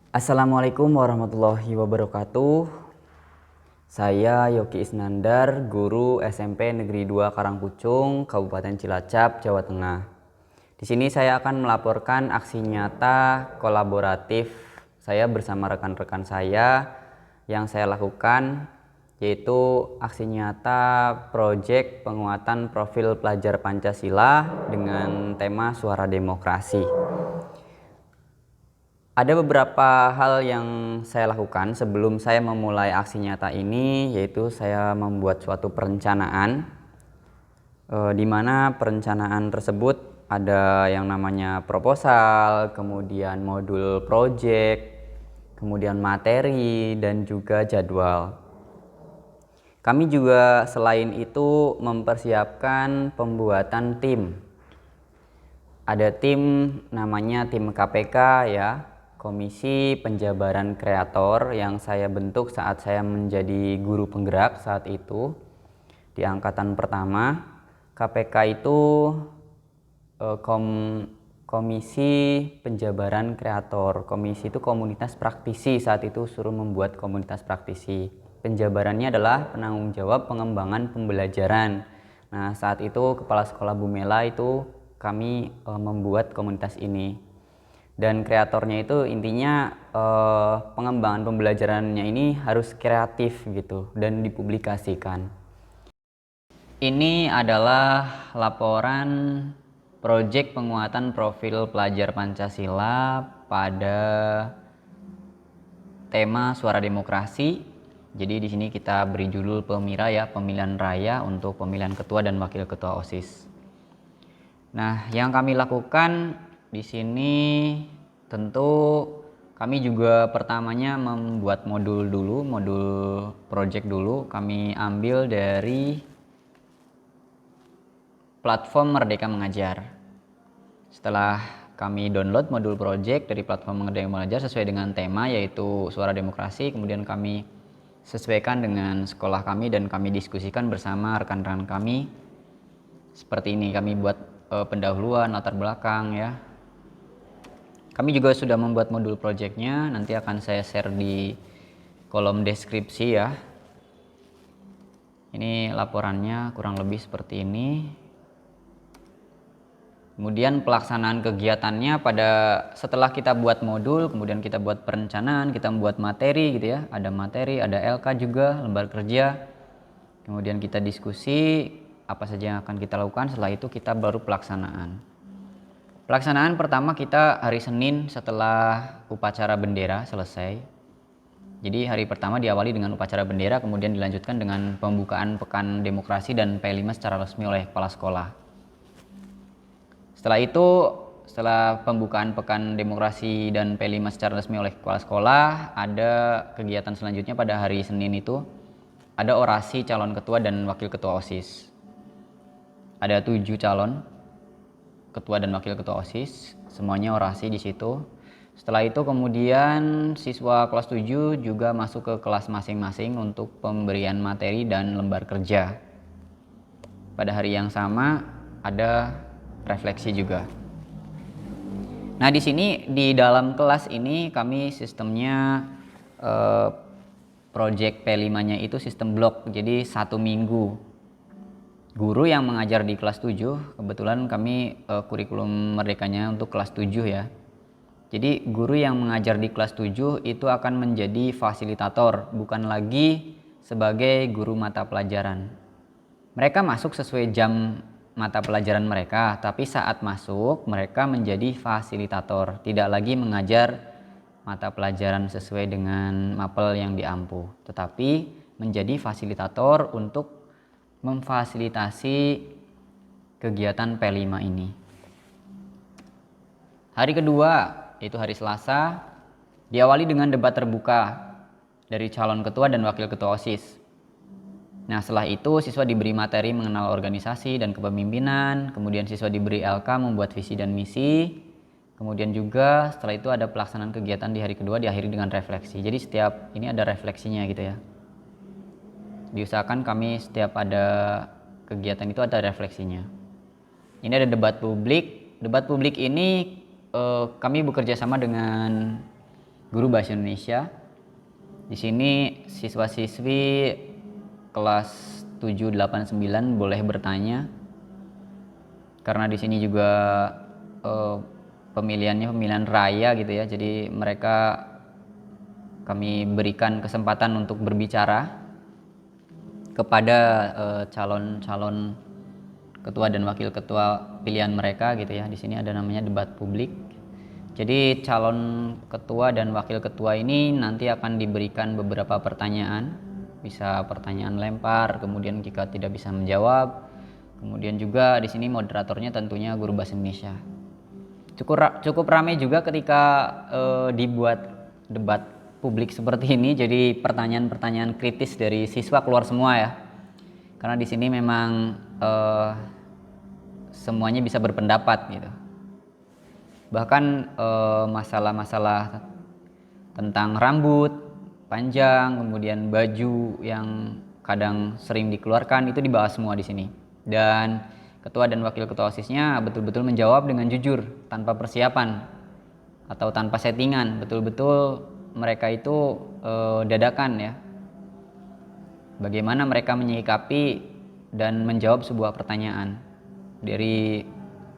Assalamualaikum warahmatullahi wabarakatuh. Saya Yoki Isnandar, guru SMP Negeri 2 Karangpucung, Kabupaten Cilacap, Jawa Tengah. Di sini saya akan melaporkan aksi nyata kolaboratif saya bersama rekan-rekan saya yang saya lakukan, yaitu aksi nyata proyek penguatan profil pelajar Pancasila dengan tema Suara Demokrasi. Ada beberapa hal yang saya lakukan sebelum saya memulai aksi nyata ini, yaitu saya membuat suatu perencanaan, di mana perencanaan tersebut ada yang namanya proposal, kemudian modul project, kemudian materi, dan juga jadwal. Kami juga selain itu mempersiapkan pembuatan tim. Ada tim namanya tim KPK ya, Komisi Penjabaran Kreator, yang saya bentuk saat saya menjadi guru penggerak saat itu di angkatan pertama. KPK itu Komisi Penjabaran Kreator. Komisi itu komunitas praktisi, saat itu suruh membuat komunitas praktisi. Penjabarannya adalah penanggung jawab pengembangan pembelajaran. Nah, saat itu Kepala Sekolah Bumela itu kami membuat komunitas ini. Dan kreatornya itu intinya pengembangan pembelajarannya ini harus kreatif gitu dan dipublikasikan. Ini adalah laporan proyek penguatan profil pelajar Pancasila pada tema Suara Demokrasi. Jadi di sini kita beri judul Pemira ya, pemilihan raya untuk pemilihan ketua dan wakil ketua OSIS. Nah, yang kami lakukan di sini tentu kami juga pertamanya membuat modul dulu, modul project dulu. Kami ambil dari platform Merdeka Mengajar. Setelah kami download modul project dari platform Merdeka Mengajar sesuai dengan tema yaitu Suara Demokrasi, kemudian kami sesuaikan dengan sekolah kami dan kami diskusikan bersama rekan-rekan kami. Seperti ini, kami buat pendahuluan, latar belakang ya. Kami juga sudah membuat modul projectnya, nanti akan saya share di kolom deskripsi ya. Ini laporannya kurang lebih seperti ini. Kemudian pelaksanaan kegiatannya setelah kita buat modul, kemudian kita buat perencanaan, kita membuat materi gitu ya. Ada materi, ada LK juga, lembar kerja. Kemudian kita diskusi apa saja yang akan kita lakukan, setelah itu kita baru pelaksanaan. Pelaksanaan pertama kita hari Senin setelah upacara bendera selesai. Jadi hari pertama diawali dengan upacara bendera, kemudian dilanjutkan dengan pembukaan Pekan Demokrasi dan P5 secara resmi oleh Kepala Sekolah. Setelah itu, setelah pembukaan Pekan Demokrasi dan P5 secara resmi oleh Kepala Sekolah, ada kegiatan selanjutnya pada hari Senin itu, ada orasi calon ketua dan wakil ketua OSIS. Ada 7 calon ketua dan wakil ketua OSIS, semuanya orasi di situ. Setelah itu kemudian siswa kelas 7 juga masuk ke kelas masing-masing untuk pemberian materi dan lembar kerja. Pada hari yang sama ada refleksi juga. Nah, di sini di dalam kelas ini kami sistemnya project P5-nya itu sistem blok. Jadi 1 minggu guru yang mengajar di kelas 7, kebetulan kami kurikulum merdekanya untuk kelas 7 ya. Jadi guru yang mengajar di kelas 7 itu akan menjadi fasilitator, bukan lagi sebagai guru mata pelajaran. Mereka masuk sesuai jam mata pelajaran mereka, tapi saat masuk mereka menjadi fasilitator, tidak lagi mengajar mata pelajaran sesuai dengan mapel yang diampu, tetapi menjadi fasilitator untuk memfasilitasi kegiatan P5 ini. Hari kedua, yaitu hari Selasa, diawali dengan debat terbuka dari calon ketua dan wakil ketua OSIS. Nah, setelah itu siswa diberi materi mengenal organisasi dan kepemimpinan, kemudian siswa diberi LK membuat visi dan misi, kemudian juga setelah itu ada pelaksanaan kegiatan di hari kedua diakhiri dengan refleksi. Jadi setiap ini ada refleksinya gitu ya. Diusahakan kami setiap ada kegiatan itu ada refleksinya. Ini ada debat publik. Debat publik ini kami bekerja sama dengan guru bahasa Indonesia. Di sini siswa-siswi kelas 7, 8, 9 boleh bertanya. Karena di sini juga pemilihannya pemilihan raya gitu ya. Jadi kami berikan kesempatan untuk berbicara kepada calon-calon ketua dan wakil ketua pilihan mereka gitu ya. Di sini ada namanya debat publik. Jadi calon ketua dan wakil ketua ini nanti akan diberikan beberapa pertanyaan, bisa pertanyaan lempar, kemudian jika tidak bisa menjawab, kemudian juga di sini moderatornya tentunya guru bahasa Indonesia. Cukup ramai juga ketika dibuat debat publik seperti ini. Jadi pertanyaan-pertanyaan kritis dari siswa keluar semua ya. Karena di sini memang semuanya bisa berpendapat gitu. Bahkan masalah-masalah tentang rambut panjang, kemudian baju yang kadang sering dikeluarkan itu dibahas semua di sini. Dan ketua dan wakil ketua OSIS-nya betul-betul menjawab dengan jujur, tanpa persiapan atau tanpa settingan. Betul-betul mereka itu dadakan ya. Bagaimana mereka menyikapi dan menjawab sebuah pertanyaan dari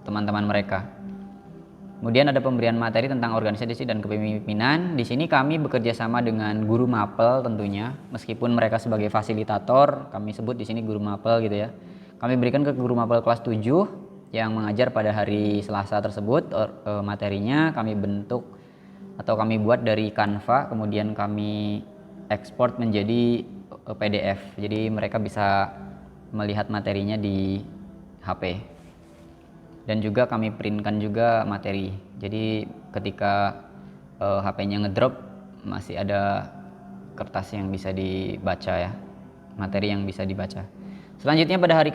teman-teman mereka. Kemudian ada pemberian materi tentang organisasi dan kepemimpinan. Di sini kami bekerja sama dengan guru mapel tentunya, meskipun mereka sebagai fasilitator, kami sebut di sini guru mapel gitu ya. Kami berikan ke guru mapel kelas 7 yang mengajar pada hari Selasa tersebut. Materinya kami bentuk atau kami buat dari Canva, kemudian kami ekspor menjadi PDF. Jadi mereka bisa melihat materinya di HP. Dan juga kami printkan juga materi. Jadi ketika HP-nya ngedrop masih ada kertas yang bisa dibaca ya, materi yang bisa dibaca. Selanjutnya pada hari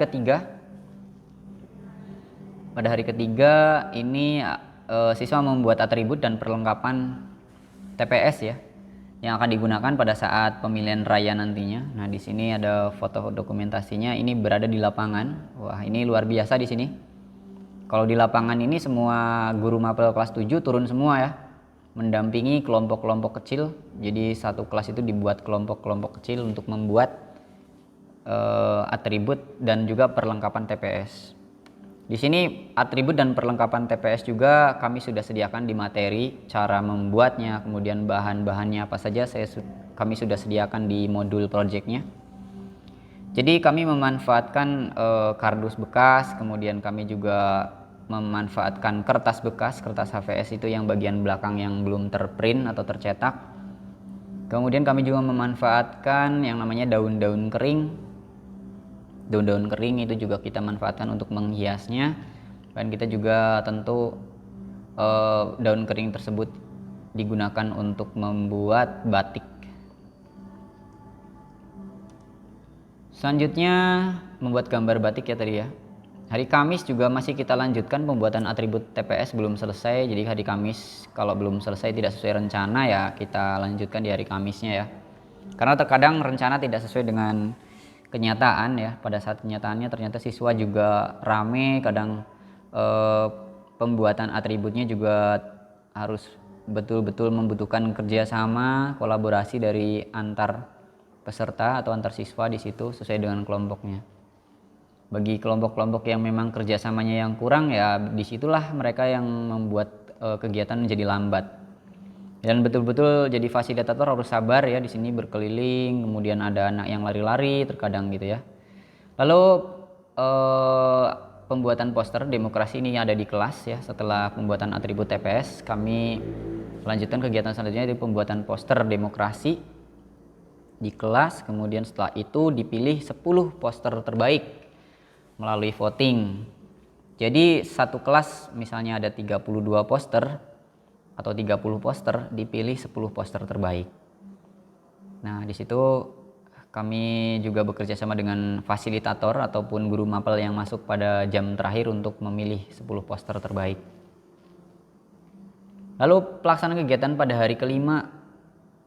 ketiga ini siswa membuat atribut dan perlengkapan TPS ya yang akan digunakan pada saat pemilihan raya nantinya. Nah, di sini ada foto dokumentasinya. Ini berada di lapangan. Wah, ini luar biasa di sini. Kalau di lapangan ini semua guru mapel kelas 7 turun semua ya, mendampingi kelompok-kelompok kecil. Jadi satu kelas itu dibuat kelompok-kelompok kecil untuk membuat atribut dan juga perlengkapan TPS. Di sini atribut dan perlengkapan TPS juga kami sudah sediakan di materi, cara membuatnya, kemudian bahan-bahannya apa saja kami sudah sediakan di modul projectnya. Jadi kami memanfaatkan kardus bekas, kemudian kami juga memanfaatkan kertas bekas, kertas HVS itu yang bagian belakang yang belum terprint atau tercetak. Kemudian kami juga memanfaatkan yang namanya daun-daun kering. Daun-daun kering itu juga kita manfaatkan untuk menghiasnya. Dan kita juga tentu daun kering tersebut digunakan untuk membuat batik. Selanjutnya membuat gambar batik ya tadi ya. Hari Kamis juga masih kita lanjutkan pembuatan atribut TPS belum selesai. Jadi hari Kamis kalau belum selesai tidak sesuai rencana ya kita lanjutkan di hari Kamisnya ya. Karena terkadang rencana tidak sesuai dengan kenyataan ya. Pada saat kenyataannya ternyata siswa juga rame, kadang pembuatan atributnya juga harus betul-betul membutuhkan kerjasama, kolaborasi dari antar peserta atau antar siswa di situ sesuai dengan kelompoknya. Bagi kelompok-kelompok yang memang kerjasamanya yang kurang ya disitulah mereka yang membuat kegiatan menjadi lambat. Dan betul-betul jadi fasilitator harus sabar ya, di sini berkeliling, kemudian ada anak yang lari-lari terkadang gitu ya. Lalu pembuatan poster demokrasi ini ada di kelas ya. Setelah pembuatan atribut TPS kami melanjutkan kegiatan selanjutnya di pembuatan poster demokrasi di kelas. Kemudian setelah itu dipilih 10 poster terbaik melalui voting. Jadi satu kelas misalnya ada 32 poster atau 30 poster, dipilih 10 poster terbaik. Nah, di situ kami juga bekerja sama dengan fasilitator ataupun guru mapel yang masuk pada jam terakhir untuk memilih 10 poster terbaik. Lalu pelaksanaan kegiatan pada hari kelima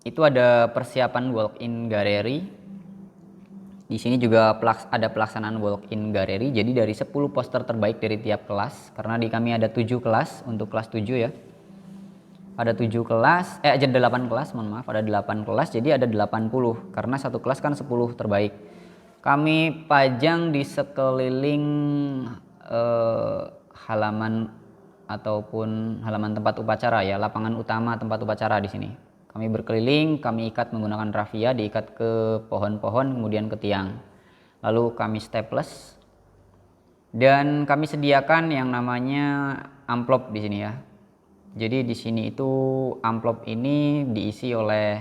itu ada persiapan walk-in gallery. Di sini juga ada pelaksanaan walk-in gallery. Jadi dari 10 poster terbaik dari tiap kelas, karena di kami ada 7 kelas untuk kelas 7 ya. ada 7 kelas, ada 8 kelas, mohon maaf, ada 8 kelas, jadi ada 80 karena satu kelas kan 10 terbaik. Kami pajang di sekeliling halaman ataupun halaman tempat upacara ya, lapangan utama tempat upacara di sini. Kami berkeliling, kami ikat menggunakan rafia, diikat ke pohon-pohon, kemudian ke tiang. Lalu kami staples dan kami sediakan yang namanya amplop di sini ya. Jadi di sini itu amplop ini diisi oleh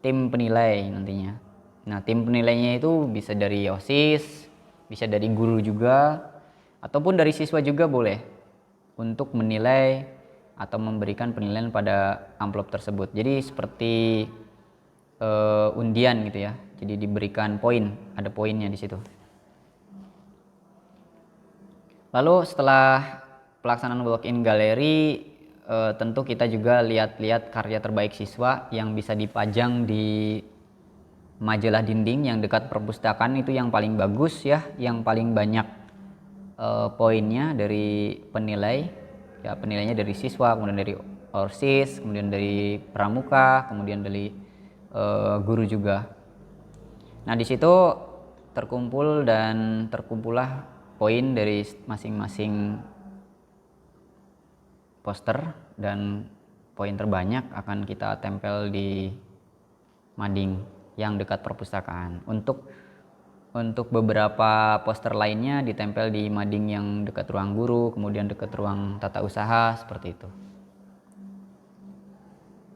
tim penilai nantinya. Nah, tim penilainya itu bisa dari OSIS, bisa dari guru juga, ataupun dari siswa juga boleh untuk menilai atau memberikan penilaian pada amplop tersebut. Jadi seperti undian gitu ya. Jadi diberikan poin, ada poinnya di situ. Lalu setelah pelaksanaan walk-in galeri, tentu kita juga lihat-lihat karya terbaik siswa yang bisa dipajang di majalah dinding yang dekat perpustakaan, itu yang paling bagus ya, yang paling banyak poinnya dari penilai ya, penilainya dari siswa, kemudian dari OSIS, kemudian dari pramuka, kemudian dari guru juga. Nah, di situ terkumpul dan terkumpullah poin dari masing-masing poster, dan poin terbanyak akan kita tempel di mading yang dekat perpustakaan. Untuk beberapa poster lainnya ditempel di mading yang dekat ruang guru, kemudian dekat ruang tata usaha, seperti itu.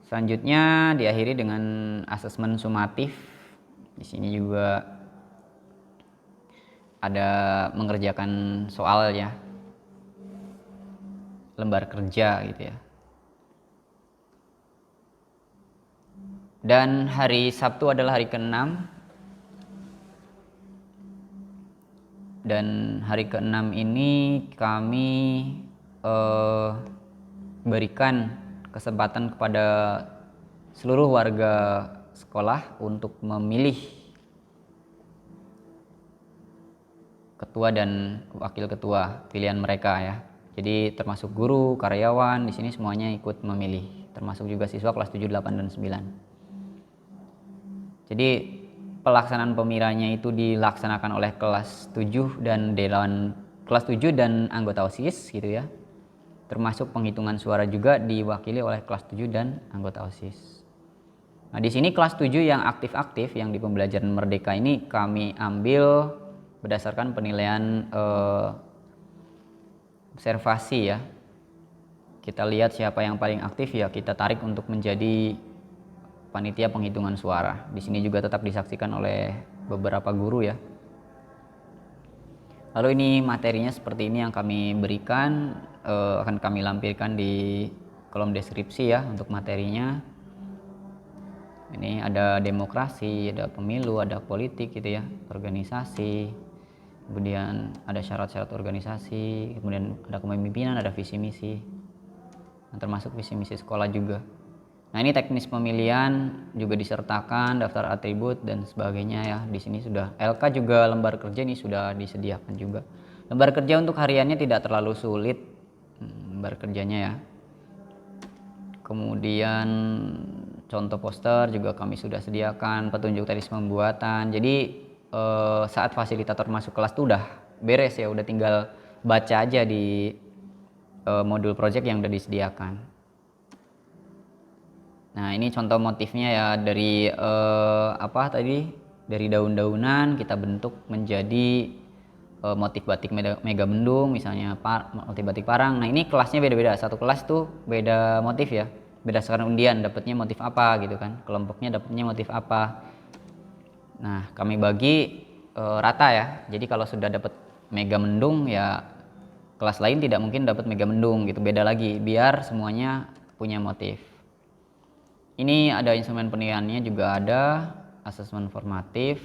Selanjutnya diakhiri dengan asesmen sumatif. Di sini juga ada mengerjakan soal ya, lembar kerja gitu ya. Dan hari Sabtu adalah hari ke-6, dan hari ke-6 ini kami berikan kesempatan kepada seluruh warga sekolah untuk memilih ketua dan wakil ketua pilihan mereka ya. Jadi termasuk guru, karyawan, di sini semuanya ikut memilih, termasuk juga siswa kelas 7, 8, dan 9. Jadi pelaksanaan pemilihannya itu dilaksanakan oleh kelas 7 dan kelas 7 dan anggota OSIS gitu ya. Termasuk penghitungan suara juga diwakili oleh kelas 7 dan anggota OSIS. Nah, di sini kelas 7 yang aktif-aktif yang di pembelajaran merdeka ini kami ambil berdasarkan penilaian observasi ya. Kita lihat siapa yang paling aktif ya, kita tarik untuk menjadi panitia penghitungan suara. Di sini juga tetap disaksikan oleh beberapa guru ya. Lalu ini materinya seperti ini yang kami berikan, akan kami lampirkan di kolom deskripsi ya untuk materinya. Ini ada demokrasi, ada pemilu, ada politik gitu ya, organisasi, kemudian ada syarat-syarat organisasi, kemudian ada kepemimpinan, ada visi misi, termasuk visi misi sekolah juga. Nah, ini teknis pemilihan juga disertakan daftar atribut dan sebagainya ya. Di sini sudah LK juga, lembar kerja ini sudah disediakan juga. Lembar kerja untuk hariannya tidak terlalu sulit, lembar kerjanya ya. Kemudian contoh poster juga kami sudah sediakan, petunjuk teknis pembuatan. Jadi saat fasilitator masuk kelas tuh udah beres ya, udah tinggal baca aja di modul project yang udah disediakan. Nah, ini contoh motifnya ya, dari dari daun-daunan kita bentuk menjadi motif batik mega mendung, misalnya motif batik parang. Nah, ini kelasnya beda-beda, satu kelas tuh beda motif ya, berdasarkan undian dapatnya motif apa gitu kan, kelompoknya dapatnya motif apa. Nah, kami bagi rata ya, jadi kalau sudah dapat mega mendung ya kelas lain tidak mungkin dapat mega mendung gitu, beda lagi biar semuanya punya motif. Ini ada instrumen penilaiannya juga, ada asesmen formatif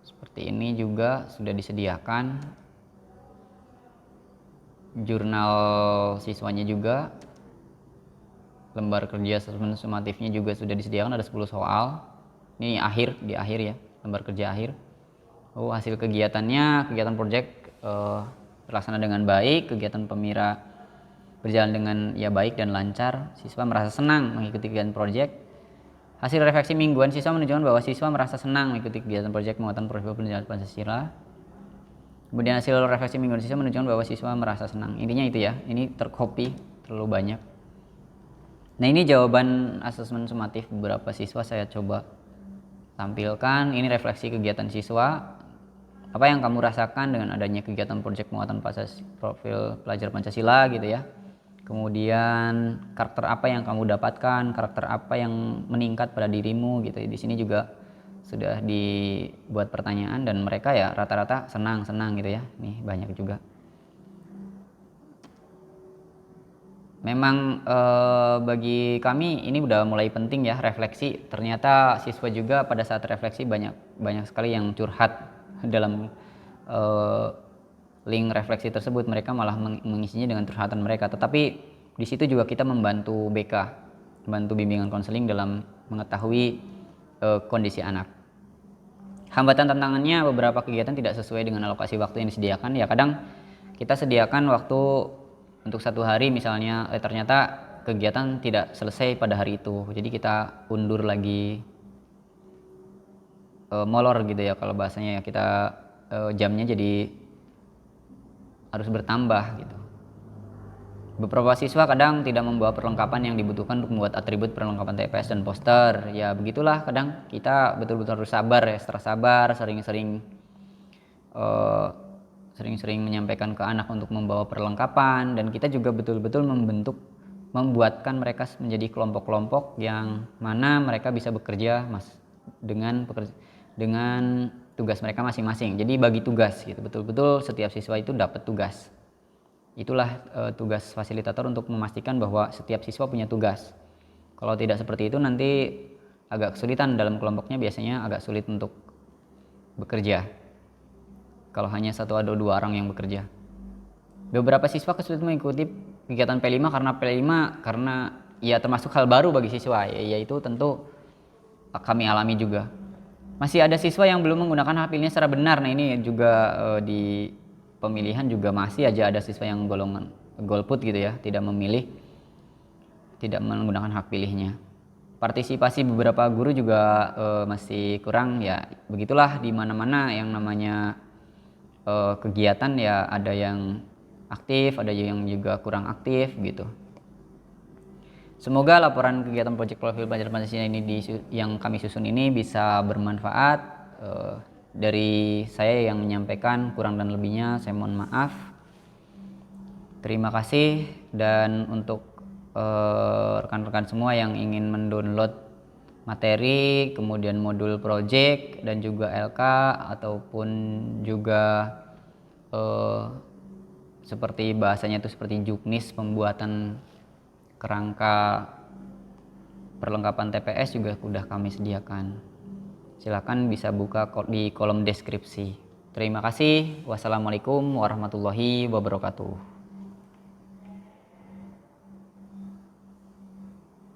seperti ini juga sudah disediakan, jurnal siswanya juga, lembar kerja asesmen sumatifnya juga sudah disediakan, ada 10 soal. Ini di akhir ya, lembar kerja akhir. Hasil kegiatannya, kegiatan project terlaksana dengan baik, kegiatan berjalan dengan ya baik dan lancar, siswa merasa senang mengikuti kegiatan proyek. Hasil refleksi mingguan siswa menunjukkan bahwa siswa merasa senang mengikuti kegiatan proyek penguatan profil pendidikan Pancasila. Kemudian hasil refleksi mingguan siswa menunjukkan bahwa siswa merasa senang. Intinya itu ya, ini tercopy terlalu banyak. Nah, ini jawaban asesmen sumatif beberapa siswa saya coba tampilkan. Ini refleksi kegiatan siswa. Apa yang kamu rasakan dengan adanya kegiatan proyek penguatan profil pelajar Pancasila gitu ya. Kemudian karakter apa yang kamu dapatkan, karakter apa yang meningkat pada dirimu gitu. Di sini juga sudah dibuat pertanyaan dan mereka ya rata-rata senang gitu ya. Nih banyak juga. Memang bagi kami ini udah mulai penting ya refleksi. Ternyata siswa juga pada saat refleksi banyak sekali yang curhat dalam link refleksi tersebut. Mereka malah mengisinya dengan curhatan mereka. Tetapi di situ juga kita membantu BK, membantu bimbingan konseling dalam mengetahui kondisi anak. Hambatan tantangannya beberapa kegiatan tidak sesuai dengan alokasi waktu yang disediakan. Ya kadang kita sediakan waktu untuk 1 hari misalnya, ternyata kegiatan tidak selesai pada hari itu. Jadi kita undur lagi, molor gitu ya kalau bahasanya ya, kita jamnya jadi harus bertambah gitu. Beberapa siswa kadang tidak membawa perlengkapan yang dibutuhkan untuk membuat atribut perlengkapan TPS dan poster. Ya begitulah, kadang kita betul-betul harus sabar ya, sabar, sering-sering menyampaikan ke anak untuk membawa perlengkapan, dan kita juga betul-betul membuatkan mereka menjadi kelompok-kelompok yang mana mereka bisa bekerja dengan tugas mereka masing-masing. Jadi bagi tugas gitu, betul-betul setiap siswa itu dapat tugas. Itulah tugas fasilitator untuk memastikan bahwa setiap siswa punya tugas. Kalau tidak seperti itu nanti agak kesulitan dalam kelompoknya, biasanya agak sulit untuk bekerja kalau hanya 1 atau 2 orang yang bekerja. Beberapa siswa kesulitan mengikuti kegiatan P5 karena ya termasuk hal baru bagi siswa, yaitu tentu kami alami juga. Masih ada siswa yang belum menggunakan hak pilihnya secara benar. Nah ini juga di pemilihan juga masih aja ada siswa yang golongan golput gitu ya, tidak menggunakan hak pilihnya. Partisipasi beberapa guru juga masih kurang ya. Begitulah di mana-mana yang namanya kegiatan ya, ada yang aktif, ada yang juga kurang aktif gitu. Semoga laporan kegiatan proyek profil pelajar Pancasila ini yang kami susun ini bisa bermanfaat. Dari saya yang menyampaikan, kurang dan lebihnya saya mohon maaf. Terima kasih. Dan untuk rekan-rekan semua yang ingin mendownload materi, kemudian modul project dan juga LK, ataupun juga seperti bahasanya itu seperti juknis, pembuatan kerangka perlengkapan TPS juga sudah kami sediakan. Silakan bisa buka di kolom deskripsi. Terima kasih. Wassalamualaikum warahmatullahi wabarakatuh.